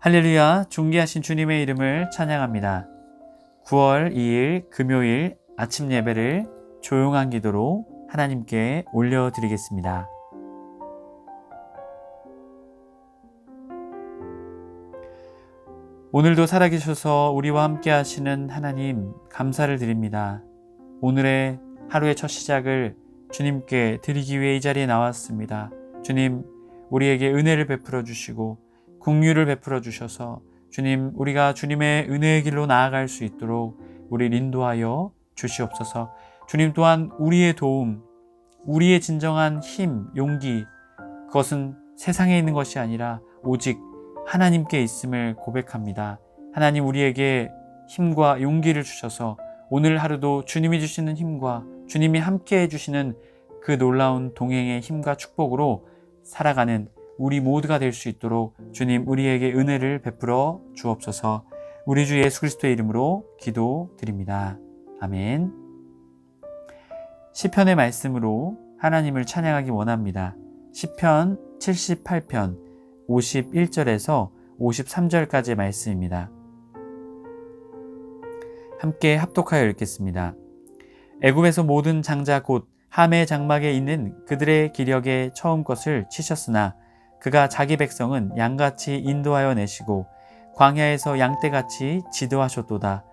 할렐루야, 존귀하신 주님의 이름을 찬양합니다. 9월 2일 금요일 아침 예배를 조용한 기도로 하나님께 올려드리겠습니다. 오늘도 살아계셔서 우리와 함께 하시는 하나님 감사를 드립니다. 오늘의 하루의 첫 시작을 주님께 드리기 위해 이 자리에 나왔습니다. 주님, 우리에게 은혜를 베풀어 주시고 긍휼을 베풀어 주셔서 주님, 우리가 주님의 은혜의 길로 나아갈 수 있도록 우리를 인도하여 주시옵소서. 주님 또한 우리의 도움, 우리의 진정한 힘, 용기, 그것은 세상에 있는 것이 아니라 오직 하나님께 있음을 고백합니다. 하나님, 우리에게 힘과 용기를 주셔서 오늘 하루도 주님이 주시는 힘과 주님이 함께 해주시는 그 놀라운 동행의 힘과 축복으로 살아가는 우리 모두가 될 수 있도록 주님, 우리에게 은혜를 베풀어 주옵소서. 우리 주 예수 그리스도의 이름으로 기도드립니다. 아멘. 시편의 말씀으로 하나님을 찬양하기 원합니다. 시편 78편 51절에서 53절까지의 말씀입니다. 함께 합독하여 읽겠습니다. 애굽에서 모든 장자 곧 함의 장막에 있는 그들의 기력에 처음 것을 치셨으나 그가 자기 백성은 양같이 인도하여 내시고 광야에서 양떼같이 지도하셨도다.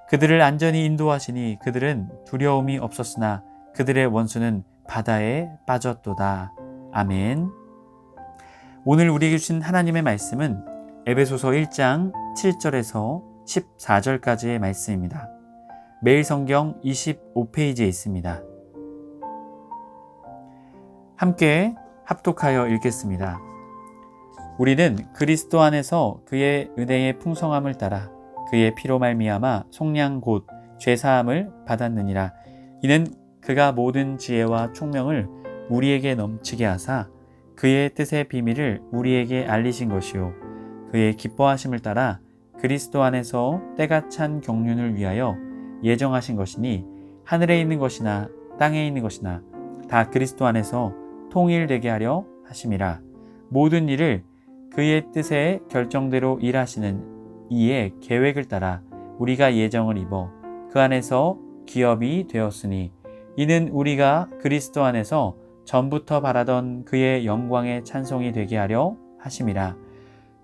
그들을 안전히 인도하시니 그들은 두려움이 없었으나 그들의 원수는 바다에 빠졌도다. 아멘. 오늘 우리에게 주신 하나님의 말씀은 에베소서 1장 7절에서 14절까지의 말씀입니다. 매일 성경 25페이지에 있습니다. 함께 합독하여 읽겠습니다. 우리는 그리스도 안에서 그의 은혜의 풍성함을 따라 그의 피로 말미암아 속량 곧 죄사함을 받았느니라. 이는 그가 모든 지혜와 총명을 우리에게 넘치게 하사 그의 뜻의 비밀을 우리에게 알리신 것이요 그의 기뻐하심을 따라 그리스도 안에서 때가 찬 경륜을 위하여 예정하신 것이니 하늘에 있는 것이나 땅에 있는 것이나 다 그리스도 안에서 통일되게 하려 하심이라. 모든 일을 그의 뜻의 결정대로 일하시는 이의 계획을 따라 우리가 예정을 입어 그 안에서 기업이 되었으니 이는 우리가 그리스도 안에서 전부터 바라던 그의 영광의 찬송이 되게 하려 하심이라.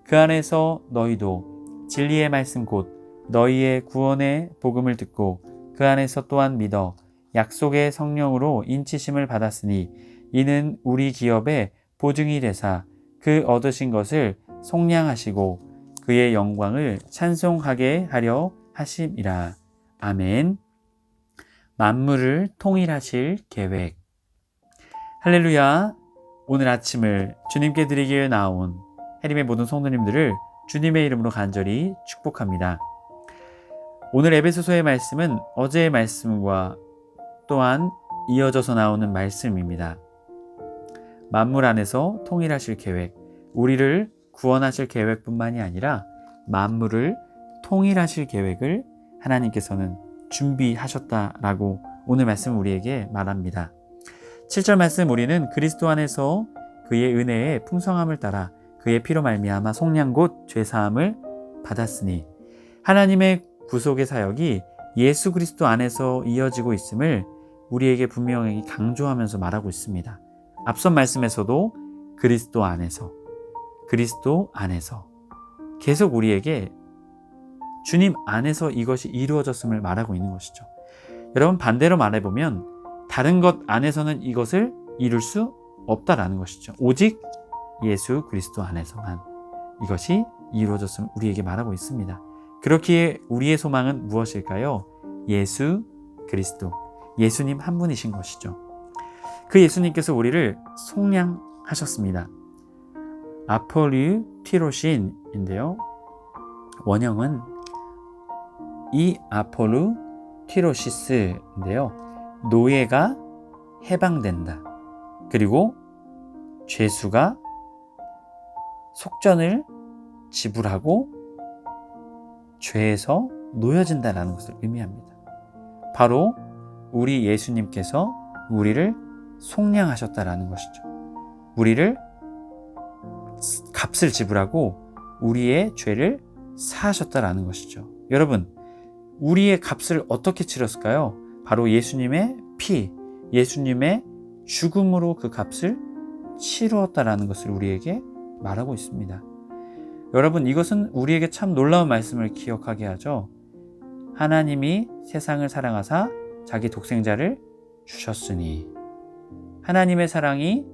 그 안에서 너희도 진리의 말씀 곧 너희의 구원의 복음을 듣고 그 안에서 또한 믿어 약속의 성령으로 인치심을 받았으니 이는 우리 기업의 보증이 되사 그 얻으신 것을 속량하시고 그의 영광을 찬송하게 하려 하심이라. 아멘. 만물을 통일하실 계획. 할렐루야. 오늘 아침을 주님께 드리기 위해 나온 해림의 모든 성도님들을 주님의 이름으로 간절히 축복합니다. 오늘 에베소서의 말씀은 어제의 말씀과 또한 이어져서 나오는 말씀입니다. 만물 안에서 통일하실 계획, 우리를 구원하실 계획뿐만이 아니라 만물을 통일하실 계획을 하나님께서는 준비하셨다라고 오늘 말씀 우리에게 말합니다. 7절 말씀, 우리는 그리스도 안에서 그의 은혜의 풍성함을 따라 그의 피로 말미암아 속량 곧 죄사함을 받았으니, 하나님의 구속의 사역이 예수 그리스도 안에서 이어지고 있음을 우리에게 분명히 강조하면서 말하고 있습니다. 앞선 말씀에서도 그리스도 안에서 계속 우리에게 주님 안에서 이것이 이루어졌음을 말하고 있는 것이죠. 여러분, 반대로 말해보면 다른 것 안에서는 이것을 이룰 수 없다라는 것이죠. 오직 예수 그리스도 안에서만 이것이 이루어졌음을 우리에게 말하고 있습니다. 그렇기에 우리의 소망은 무엇일까요? 예수 그리스도, 예수님 한 분이신 것이죠. 그 예수님께서 우리를 속량하셨습니다. 아폴루티로신인데요, 원형은 이 아폴루티로시스인데요, 노예가 해방된다, 그리고 죄수가 속전을 지불하고 죄에서 놓여진다는 것을 의미합니다. 바로 우리 예수님께서 우리를 속량하셨다라는 것이죠. 우리를 값을 지불하고 우리의 죄를 사하셨다라는 것이죠. 여러분, 우리의 값을 어떻게 치렀을까요? 바로 예수님의 피, 예수님의 죽음으로 그 값을 치루었다라는 것을 우리에게 말하고 있습니다. 여러분, 이것은 우리에게 참 놀라운 말씀을 기억하게 하죠. 하나님이 세상을 사랑하사 자기 독생자를 주셨으니, 하나님의 사랑이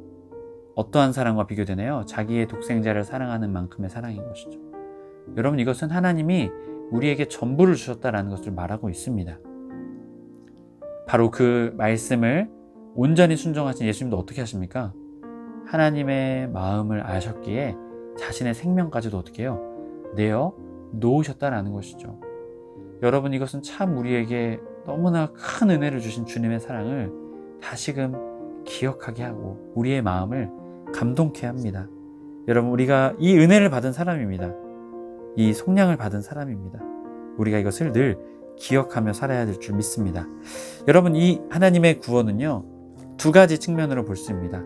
어떠한 사랑과 비교되나요? 자기의 독생자를 사랑하는 만큼의 사랑인 것이죠. 여러분, 이것은 하나님이 우리에게 전부를 주셨다라는 것을 말하고 있습니다. 바로 그 말씀을 온전히 순종하신 예수님도 어떻게 하십니까? 하나님의 마음을 아셨기에 자신의 생명까지도 어떻게 해요? 내어 놓으셨다라는 것이죠. 여러분, 이것은 참 우리에게 너무나 큰 은혜를 주신 주님의 사랑을 다시금 기억하게 하고 우리의 마음을 감동케 합니다. 여러분, 우리가 이 은혜를 받은 사람입니다. 이 속량을 받은 사람입니다. 우리가 이것을 늘 기억하며 살아야 될 줄 믿습니다. 여러분, 이 하나님의 구원은요, 두 가지 측면으로 볼 수 있습니다.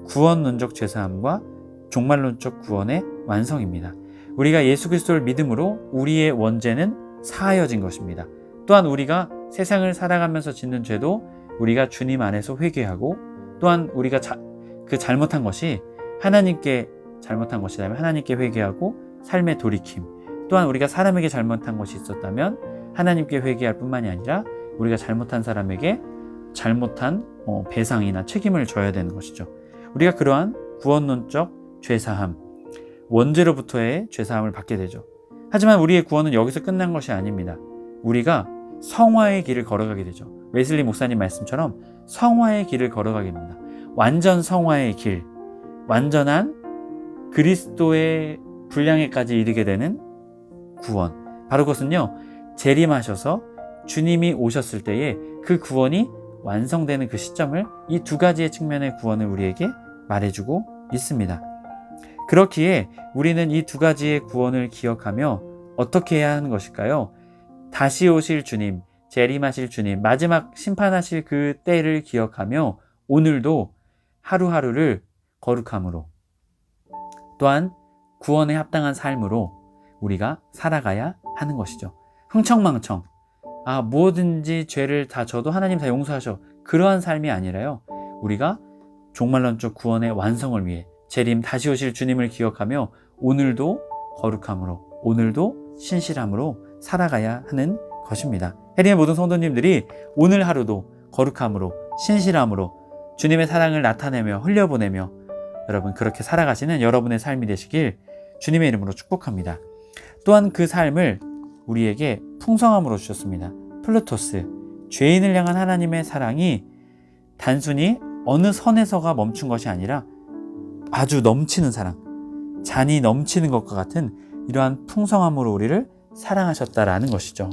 구원론적 죄사함과 종말론적 구원의 완성입니다. 우리가 예수 그리스도를 믿음으로 우리의 원죄는 사하여진 것입니다. 또한 우리가 세상을 살아가면서 짓는 죄도 우리가 주님 안에서 회개하고, 또한 우리가 그 잘못한 것이 하나님께 잘못한 것이라면 하나님께 회개하고 삶의 돌이킴, 또한 우리가 사람에게 잘못한 것이 있었다면 하나님께 회개할 뿐만이 아니라 우리가 잘못한 사람에게 잘못한 배상이나 책임을 져야 되는 것이죠. 우리가 그러한 구원론적 죄사함, 원죄로부터의 죄사함을 받게 되죠. 하지만 우리의 구원은 여기서 끝난 것이 아닙니다. 우리가 성화의 길을 걸어가게 되죠. 웨슬리 목사님 말씀처럼 성화의 길을 걸어가게 됩니다. 완전 성화의 길, 완전한 그리스도의 분량에까지 이르게 되는 구원, 바로 그것은요, 재림하셔서 주님이 오셨을 때에 그 구원이 완성되는 그 시점을, 이 두 가지의 측면의 구원을 우리에게 말해주고 있습니다. 그렇기에 우리는 이 두 가지의 구원을 기억하며 어떻게 해야 하는 것일까요? 다시 오실 주님, 재림하실 주님, 마지막 심판하실 그 때를 기억하며 오늘도 하루하루를 거룩함으로, 또한 구원에 합당한 삶으로 우리가 살아가야 하는 것이죠. 흥청망청, 뭐든지 죄를 다 져도 하나님 다 용서하셔, 그러한 삶이 아니라요, 우리가 종말론적 구원의 완성을 위해 재림 다시 오실 주님을 기억하며 오늘도 거룩함으로, 오늘도 신실함으로 살아가야 하는 것입니다. 해림의 모든 성도님들이 오늘 하루도 거룩함으로, 신실함으로 주님의 사랑을 나타내며 흘려보내며 여러분 그렇게 살아가시는 여러분의 삶이 되시길 주님의 이름으로 축복합니다. 또한 그 삶을 우리에게 풍성함으로 주셨습니다. 플루토스, 죄인을 향한 하나님의 사랑이 단순히 어느 선에서가 멈춘 것이 아니라 아주 넘치는 사랑, 잔이 넘치는 것과 같은 이러한 풍성함으로 우리를 사랑하셨다라는 것이죠.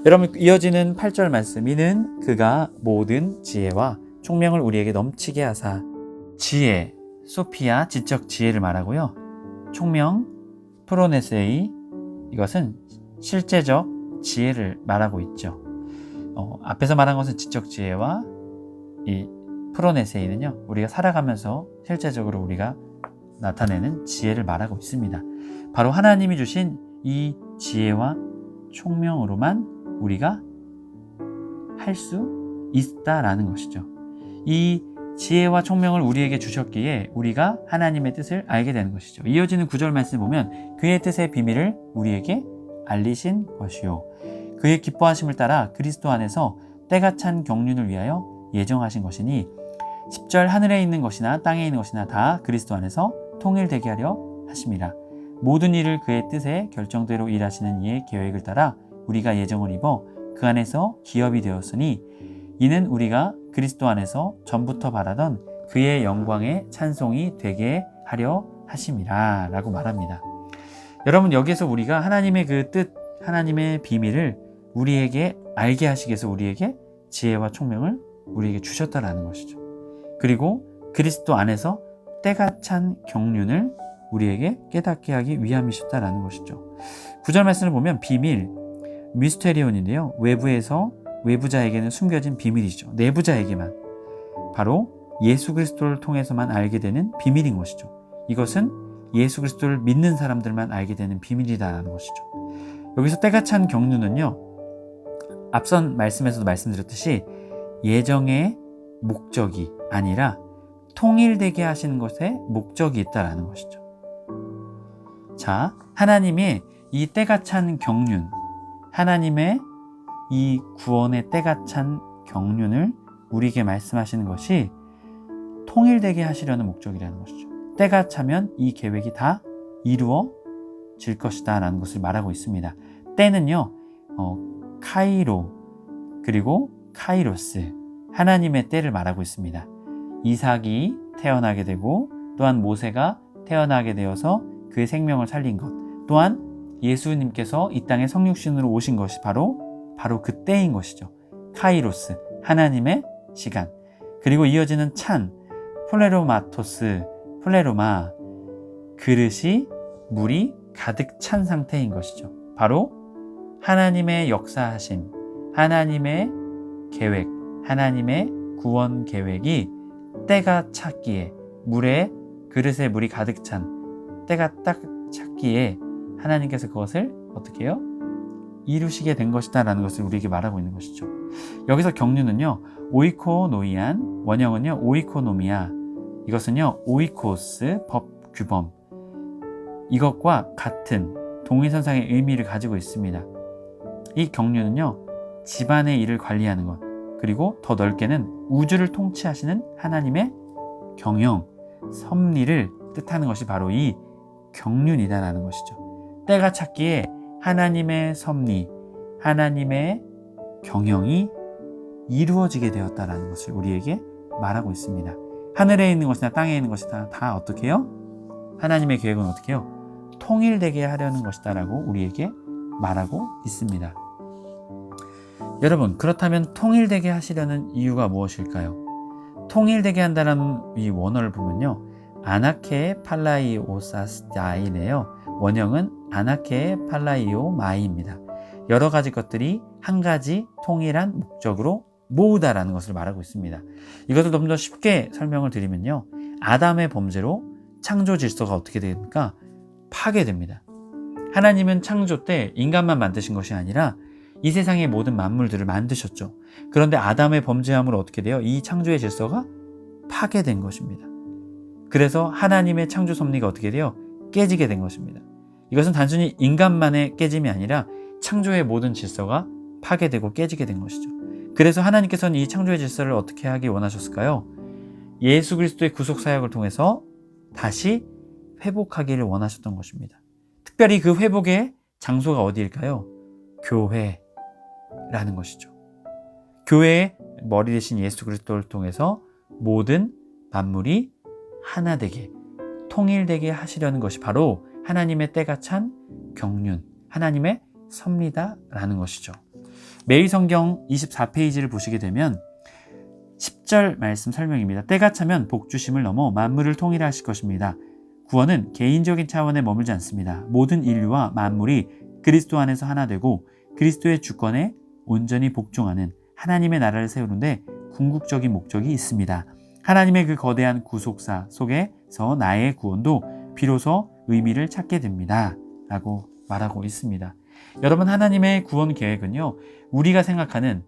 여러분, 이어지는 8절 말씀, 이는 그가 모든 지혜와 총명을 우리에게 넘치게 하사, 지혜, 소피아, 지적 지혜를 말하고요, 총명, 프로네세이, 이것은 실제적 지혜를 말하고 있죠. 앞에서 말한 것은 지적 지혜와 이 프로네세이는요, 우리가 살아가면서 실제적으로 우리가 나타내는 지혜를 말하고 있습니다. 바로 하나님이 주신 이 지혜와 총명으로만 우리가 할 수 있다라는 것이죠. 이 지혜와 총명을 우리에게 주셨기에 우리가 하나님의 뜻을 알게 되는 것이죠. 이어지는 9절 말씀 보면 그의 뜻의 비밀을 우리에게 알리신 것이요, 그의 기뻐하심을 따라 그리스도 안에서 때가 찬 경륜을 위하여 예정하신 것이니 10절 하늘에 있는 것이나 땅에 있는 것이나 다 그리스도 안에서 통일되게 하려 하심이라. 모든 일을 그의 뜻에 결정대로 일하시는 이의 계획을 따라 우리가 예정을 입어 그 안에서 기업이 되었으니 이는 우리가 그리스도 안에서 전부터 바라던 그의 영광의 찬송이 되게 하려 하심이라 라고 말합니다. 여러분, 여기서 우리가 하나님의 그 뜻, 하나님의 비밀을 우리에게 알게 하시기 위해서 우리에게 지혜와 총명을 우리에게 주셨다라는 것이죠. 그리고 그리스도 안에서 때가 찬 경륜을 우리에게 깨닫게 하기 위함이셨다라는 것이죠. 9절 말씀을 보면 비밀, 미스테리온인데요, 외부자에게는 숨겨진 비밀이죠. 내부자에게만, 바로 예수 그리스도를 통해서만 알게 되는 비밀인 것이죠. 이것은 예수 그리스도를 믿는 사람들만 알게 되는 비밀이다라는 것이죠. 여기서 때가 찬 경륜은요, 앞선 말씀에서도 말씀드렸듯이 예정의 목적이 아니라 통일되게 하시는 것에 목적이 있다라는 것이죠. 자, 하나님의 이 때가 찬 경륜, 하나님의 이 구원의 때가 찬 경륜을 우리에게 말씀하시는 것이 통일되게 하시려는 목적이라는 것이죠. 때가 차면 이 계획이 다 이루어질 것이다 라는 것을 말하고 있습니다. 때는요, 카이로 그리고 카이로스, 하나님의 때를 말하고 있습니다. 이삭이 태어나게 되고 또한 모세가 태어나게 되어서 그의 생명을 살린 것, 또한 예수님께서 이 땅에 성육신으로 오신 것이 바로 그 때인 것이죠. 카이로스, 하나님의 시간. 그리고 이어지는 찬, 플레로마토스, 플레로마, 그릇이 물이 가득 찬 상태인 것이죠. 바로 하나님의 역사하심, 하나님의 계획, 하나님의 구원 계획이 때가 찼기에, 그릇에 물이 가득 찬 때가 딱 찼기에 하나님께서 그것을 어떻게 해요? 이루시게 된 것이다 라는 것을 우리에게 말하고 있는 것이죠. 여기서 경륜은요, 오이코노이안, 원형은요 오이코노미아, 이것은요 오이코스, 법, 규범, 이것과 같은 동일선상의 의미를 가지고 있습니다. 이 경륜은요, 집안의 일을 관리하는 것, 그리고 더 넓게는 우주를 통치하시는 하나님의 경영, 섭리를 뜻하는 것이 바로 이 경륜이다라는 것이죠. 때가 찼기에 하나님의 섭리, 하나님의 경영이 이루어지게 되었다라는 것을 우리에게 말하고 있습니다. 하늘에 있는 것이나 땅에 있는 것이 다 어떻게 해요? 하나님의 계획은 어떻게 해요? 통일되게 하려는 것이다 라고 우리에게 말하고 있습니다. 여러분, 그렇다면 통일되게 하시려는 이유가 무엇일까요? 통일되게 한다는 이 원어를 보면요, 아나케 팔라이오사스타이네요. 원형은 아나케 팔라이오 마이입니다. 여러 가지 것들이 한 가지 통일한 목적으로 모으다라는 것을 말하고 있습니다. 이것을 좀 더 쉽게 설명을 드리면요, 아담의 범죄로 창조 질서가 어떻게 됩니까? 파괴됩니다. 하나님은 창조 때 인간만 만드신 것이 아니라 이 세상의 모든 만물들을 만드셨죠. 그런데 아담의 범죄함으로 어떻게 돼요? 이 창조의 질서가 파괴된 것입니다. 그래서 하나님의 창조 섭리가 어떻게 돼요? 깨지게 된 것입니다. 이것은 단순히 인간만의 깨짐이 아니라 창조의 모든 질서가 파괴되고 깨지게 된 것이죠. 그래서 하나님께서는 이 창조의 질서를 어떻게 하기 원하셨을까요? 예수 그리스도의 구속 사역을 통해서 다시 회복하기를 원하셨던 것입니다. 특별히 그 회복의 장소가 어디일까요? 교회라는 것이죠. 교회의 머리 대신 예수 그리스도를 통해서 모든 만물이 하나 되게, 통일되게 하시려는 것이 바로 하나님의 때가 찬 경륜, 하나님의 섭리다라는 것이죠. 매일 성경 24페이지를 보시게 되면 10절 말씀 설명입니다. 때가 차면 복주심을 넘어 만물을 통일하실 것입니다. 구원은 개인적인 차원에 머물지 않습니다. 모든 인류와 만물이 그리스도 안에서 하나 되고 그리스도의 주권에 온전히 복종하는 하나님의 나라를 세우는데 궁극적인 목적이 있습니다. 하나님의 그 거대한 구속사 속에서 나의 구원도 비로소 의미를 찾게 됩니다. 라고 말하고 있습니다. 여러분, 하나님의 구원 계획은요, 우리가 생각하는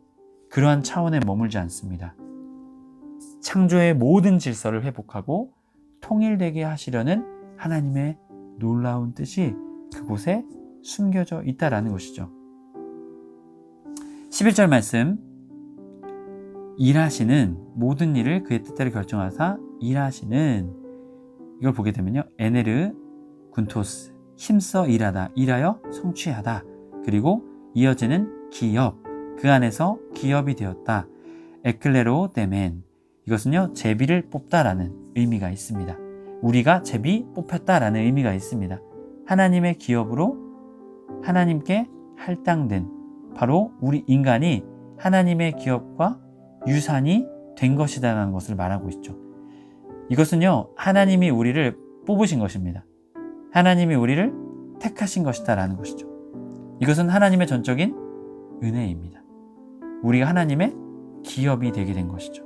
그러한 차원에 머물지 않습니다. 창조의 모든 질서를 회복하고 통일되게 하시려는 하나님의 놀라운 뜻이 그곳에 숨겨져 있다라는 것이죠. 11절 말씀, 일하시는 모든 일을 그의 뜻대로 결정하사 일하시는, 이걸 보게 되면요, 에네르 군토스, 힘써 일하다, 일하여 성취하다. 그리고 이어지는 기업, 그 안에서 기업이 되었다. 에클레로 데멘, 이것은요 제비를 뽑다라는 의미가 있습니다. 우리가 제비 뽑혔다라는 의미가 있습니다. 하나님의 기업으로 하나님께 할당된, 바로 우리 인간이 하나님의 기업과 유산이 된 것이다라는 것을 말하고 있죠. 이것은요, 하나님이 우리를 뽑으신 것입니다. 하나님이 우리를 택하신 것이다라는 것이죠. 이것은 하나님의 전적인 은혜입니다. 우리가 하나님의 기업이 되게 된 것이죠.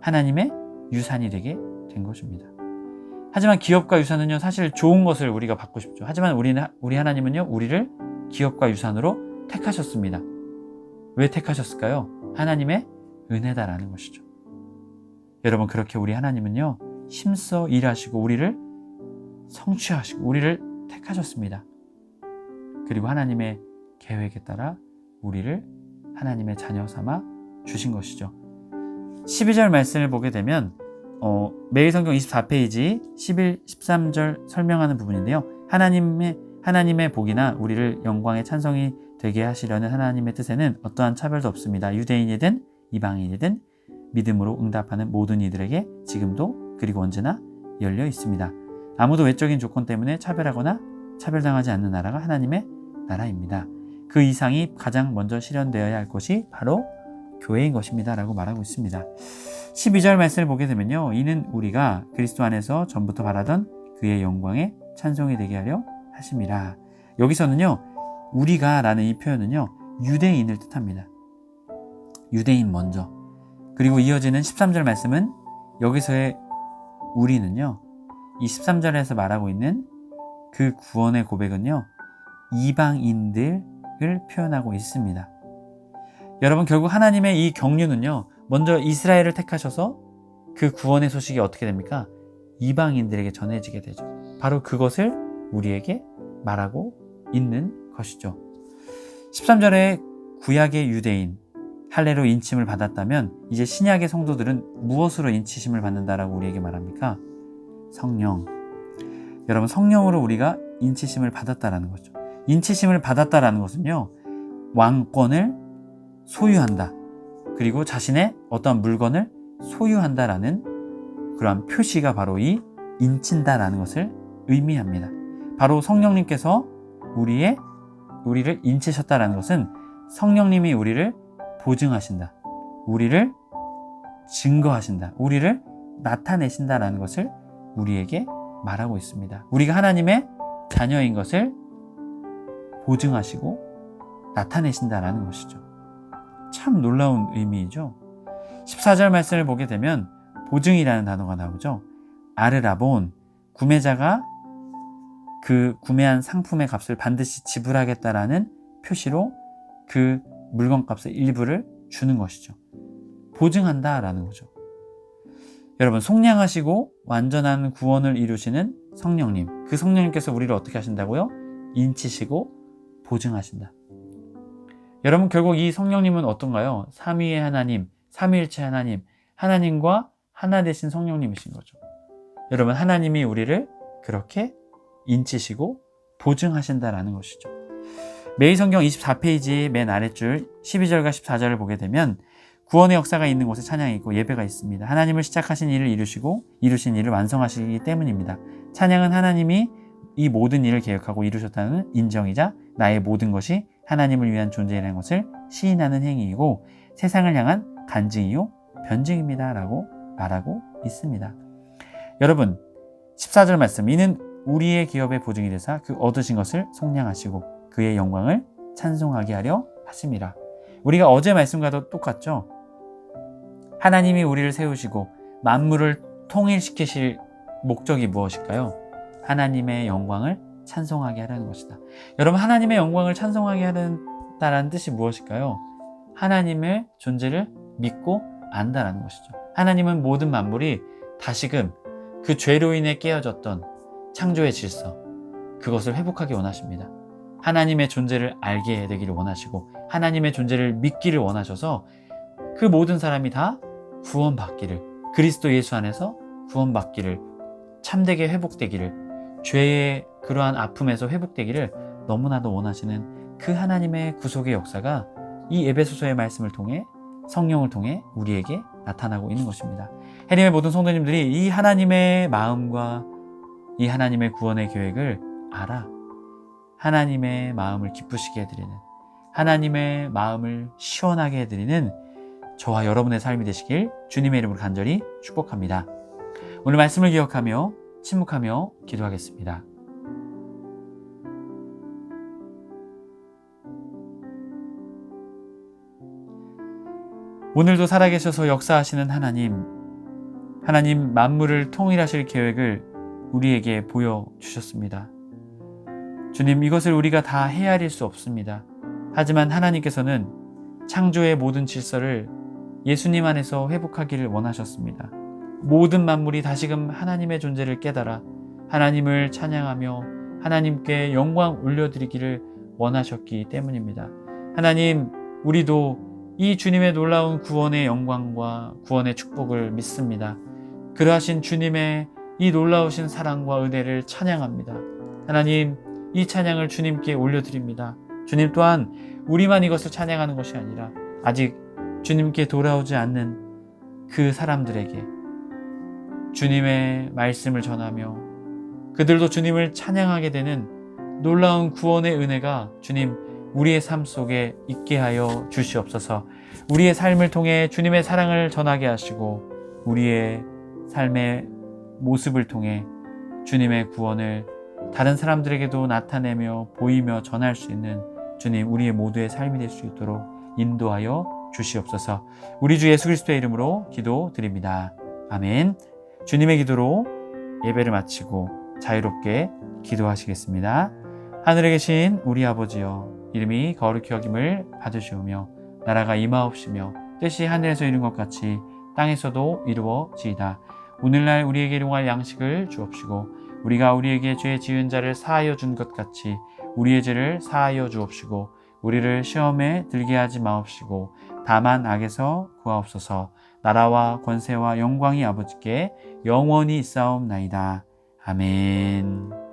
하나님의 유산이 되게 된 것입니다. 하지만 기업과 유산은요, 사실 좋은 것을 우리가 받고 싶죠. 하지만 우리 하나님은요, 우리를 기업과 유산으로 택하셨습니다. 왜 택하셨을까요? 하나님의 은혜다라는 것이죠. 여러분, 그렇게 우리 하나님은요, 힘써 일하시고 우리를 성취하시고 우리를 택하셨습니다. 그리고 하나님의 계획에 따라 우리를 하나님의 자녀 삼아 주신 것이죠. 12절 말씀을 보게 되면 매일 성경 24페이지 11, 13절 설명하는 부분인데요. 하나님의 복이나 우리를 영광의 찬송이 되게 하시려는 하나님의 뜻에는 어떠한 차별도 없습니다. 유대인이든 이방인이든 믿음으로 응답하는 모든 이들에게 지금도 그리고 언제나 열려 있습니다. 아무도 외적인 조건 때문에 차별하거나 차별당하지 않는 나라가 하나님의 나라입니다. 그 이상이 가장 먼저 실현되어야 할 것이 바로 교회인 것입니다 라고 말하고 있습니다. 12절 말씀을 보게 되면요, 이는 우리가 그리스도 안에서 전부터 바라던 그의 영광에 찬송이 되게 하려 하심이라. 여기서는요, 우리가 라는 이 표현은요, 유대인을 뜻합니다. 유대인 먼저. 그리고 이어지는 13절 말씀은 여기서의 우리는요, 이 13절에서 말하고 있는 그 구원의 고백은요, 이방인들을 표현하고 있습니다. 여러분, 결국 하나님의 이 경륜은요, 먼저 이스라엘을 택하셔서 그 구원의 소식이 어떻게 됩니까? 이방인들에게 전해지게 되죠. 바로 그것을 우리에게 말하고 있는 것이죠. 13절에 구약의 유대인 할례로 인침을 받았다면 이제 신약의 성도들은 무엇으로 인치심을 받는다라고 우리에게 말합니까? 성령. 여러분, 성령으로 우리가 인치심을 받았다라는 거죠. 인치심을 받았다라는 것은요, 왕권을 소유한다. 그리고 자신의 어떠한 물건을 소유한다라는 그러한 표시가 바로 이 인친다라는 것을 의미합니다. 바로 성령님께서 우리를 인치셨다라는 것은 성령님이 우리를 보증하신다. 우리를 증거하신다. 우리를 나타내신다라는 것을 우리에게 말하고 있습니다. 우리가 하나님의 자녀인 것을 보증하시고 나타내신다라는 것이죠. 참 놀라운 의미이죠. 14절 말씀을 보게 되면 보증이라는 단어가 나오죠. 아르라본, 구매자가 그 구매한 상품의 값을 반드시 지불하겠다라는 표시로 그 물건값의 일부를 주는 것이죠. 보증한다라는 거죠. 여러분, 속량하시고 완전한 구원을 이루시는 성령님, 그 성령님께서 우리를 어떻게 하신다고요? 인치시고 보증하신다. 여러분, 결국 이 성령님은 어떤가요? 삼위의 하나님, 삼위일체 하나님, 하나님과 하나 되신 성령님이신 거죠. 여러분, 하나님이 우리를 그렇게 인치시고 보증하신다라는 것이죠. 매일 성경 24페이지 맨 아랫줄 12절과 14절을 보게 되면 구원의 역사가 있는 곳에 찬양이 있고 예배가 있습니다. 하나님을 시작하신 일을 이루시고 이루신 일을 완성하시기 때문입니다. 찬양은 하나님이 이 모든 일을 계획하고 이루셨다는 인정이자 나의 모든 것이 하나님을 위한 존재라는 것을 시인하는 행위이고 세상을 향한 간증이요 변증입니다 라고 말하고 있습니다. 여러분, 14절 말씀, 이는 우리의 기업의 보증이 되사 그 얻으신 것을 속량하시고 그의 영광을 찬송하게 하려 하심이라. 우리가 어제 말씀과도 똑같죠. 하나님이 우리를 세우시고 만물을 통일시키실 목적이 무엇일까요? 하나님의 영광을 찬송하게 하려는 것이다. 여러분, 하나님의 영광을 찬송하게 하는다라는 뜻이 무엇일까요? 하나님의 존재를 믿고 안다라는 것이죠. 하나님은 모든 만물이 다시금 그 죄로 인해 깨어졌던 창조의 질서, 그것을 회복하기 원하십니다. 하나님의 존재를 알게 되기를 원하시고 하나님의 존재를 믿기를 원하셔서 그 모든 사람이 다 구원받기를, 그리스도 예수 안에서 구원받기를, 참되게 회복되기를, 죄의 그러한 아픔에서 회복되기를 너무나도 원하시는 그 하나님의 구속의 역사가 이 에베소서의 말씀을 통해 성령을 통해 우리에게 나타나고 있는 것입니다. 해림의 모든 성도님들이 이 하나님의 마음과 이 하나님의 구원의 계획을 알아 하나님의 마음을 기쁘시게 해드리는, 하나님의 마음을 시원하게 해드리는 저와 여러분의 삶이 되시길 주님의 이름으로 간절히 축복합니다. 오늘 말씀을 기억하며 침묵하며 기도하겠습니다. 오늘도 살아계셔서 역사하시는 하나님 만물을 통일하실 계획을 우리에게 보여주셨습니다. 주님, 이것을 우리가 다 헤아릴 수 없습니다. 하지만 하나님께서는 창조의 모든 질서를 예수님 안에서 회복하기를 원하셨습니다. 모든 만물이 다시금 하나님의 존재를 깨달아 하나님을 찬양하며 하나님께 영광 올려드리기를 원하셨기 때문입니다. 하나님, 우리도 이 주님의 놀라운 구원의 영광과 구원의 축복을 믿습니다. 그러하신 주님의 이 놀라우신 사랑과 은혜를 찬양합니다. 하나님, 이 찬양을 주님께 올려드립니다. 주님 또한 우리만 이것을 찬양하는 것이 아니라 아직 주님께 돌아오지 않는 그 사람들에게 주님의 말씀을 전하며 그들도 주님을 찬양하게 되는 놀라운 구원의 은혜가 주님 우리의 삶 속에 있게 하여 주시옵소서. 우리의 삶을 통해 주님의 사랑을 전하게 하시고 우리의 삶의 모습을 통해 주님의 구원을 다른 사람들에게도 나타내며 보이며 전할 수 있는 주님 우리의 모두의 삶이 될 수 있도록 인도하여 주시옵소서. 우리 주 예수 그리스도의 이름으로 기도드립니다. 아멘. 주님의 기도로 예배를 마치고 자유롭게 기도하시겠습니다. 하늘에 계신 우리 아버지여, 이름이 거룩히 여김을 받으시오며 나라가 임하옵시며 뜻이 하늘에서 이룬 것 같이 땅에서도 이루어지이다. 오늘날 우리에게 일용할 양식을 주옵시고 우리가 우리에게 죄 지은 자를 사하여 준 것 같이 우리의 죄를 사하여 주옵시고 우리를 시험에 들게 하지 마옵시고 다만 악에서 구하옵소서. 나라와 권세와 영광이 아버지께 영원히 있사옵나이다. 아멘.